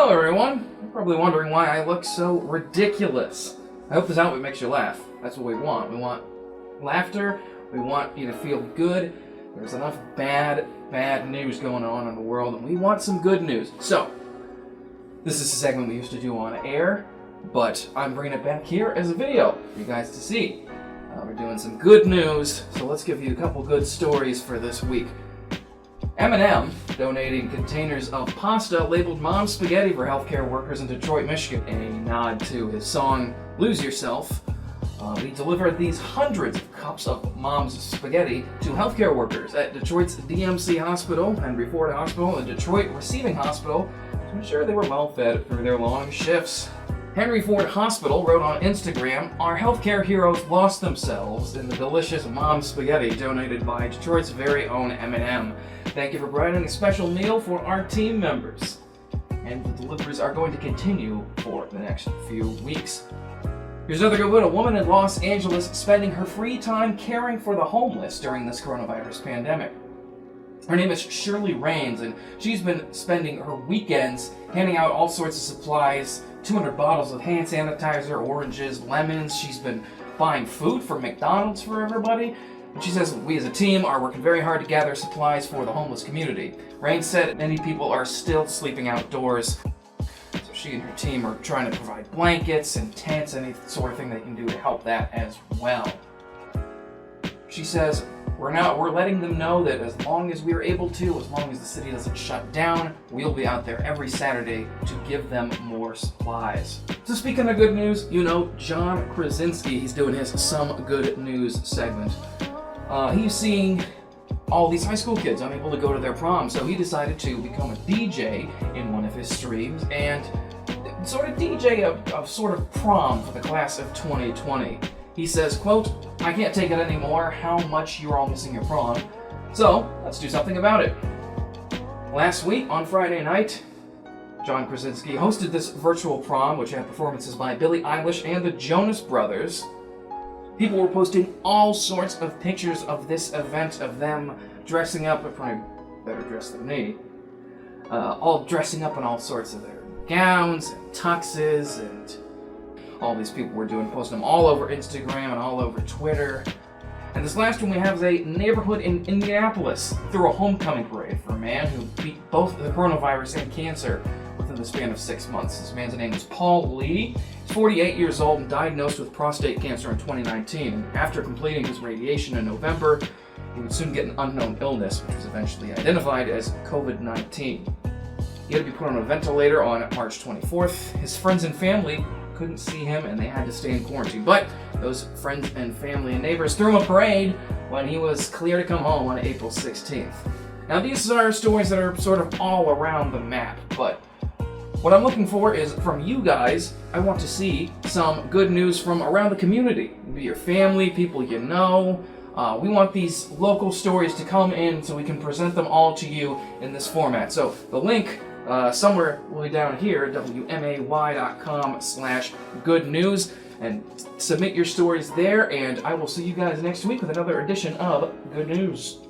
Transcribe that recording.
Hello everyone! You're probably wondering why I look so ridiculous. I hope this outfit makes you laugh. That's what we want. We want laughter. We want you to feel good. There's enough bad news going on in the world, and we want some good news. So, this is a segment we used to do on air, but I'm bringing it back here as a video for you guys to see. We're doing some good news, so let's give you a couple good stories for this week. Eminem donating containers of pasta labeled Mom Spaghetti for healthcare workers in Detroit, Michigan. A nod to his song Lose Yourself. He delivered these hundreds of cups of Mom's Spaghetti to healthcare workers at Detroit's DMC Hospital, Henry Ford Hospital, and Detroit Receiving Hospital to ensure they were well fed through their long shifts. Henry Ford Hospital wrote on Instagram, "Our healthcare heroes lost themselves in the delicious Mom Spaghetti donated by Detroit's very own Eminem. Thank you for providing a special meal for our team members." And the deliveries are going to continue for the next few weeks. Here's another good one. A woman in Los Angeles spending her free time caring for the homeless during this coronavirus pandemic. Her name is Shirley Rains, and she's been spending her weekends handing out all sorts of supplies, 200 bottles of hand sanitizer, oranges, lemons. She's been buying food from McDonald's for everybody. And she says, "We as a team are working very hard to gather supplies for the homeless community." Rains said many people are still sleeping outdoors. So she and her team are trying to provide blankets and tents, any sort of thing they can do to help that as well. She says, we're letting them know that as long as we're able to, as long as the city doesn't shut down, we'll be out there every Saturday to give them more supplies. So speaking of good news, you know John Krasinski, he's doing his Some Good News segment. He's seeing all these high school kids unable to go to their prom, so he decided to become a DJ in one of his streams and sort of DJ a sort of prom for the class of 2020. He says, quote, "I can't take it anymore how much you're all missing your prom, so let's do something about it." Last week on Friday night, John Krasinski hosted this virtual prom, which had performances by Billie Eilish and the Jonas Brothers. People were posting all sorts of pictures of this event, of them dressing up, but probably better dressed than me, all dressing up in all sorts of their gowns and tuxes, and all these people were posting them all over Instagram and all over Twitter. And this last one we have is a neighborhood in Indianapolis threw a homecoming parade for a man who beat both the coronavirus and cancer within the span of 6 months. This man's name is Paul Lee. He's 48 years old and diagnosed with prostate cancer in 2019. And after completing his radiation in November, he would soon get an unknown illness, which was eventually identified as COVID-19. He had to be put on a ventilator on March 24th. His friends and family couldn't see him and they had to stay in quarantine. But those friends and family and neighbors threw him a parade when he was clear to come home on April 16th. Now these are stories that are sort of all around the map, but what I'm looking for is from you guys. I want to see some good news from around the community. Maybe your family, people you know. We want these local stories to come in so we can present them all to you in this format. So the link somewhere will be down here, wmay.com/good news, and submit your stories there, and I will see you guys next week with another edition of Good News.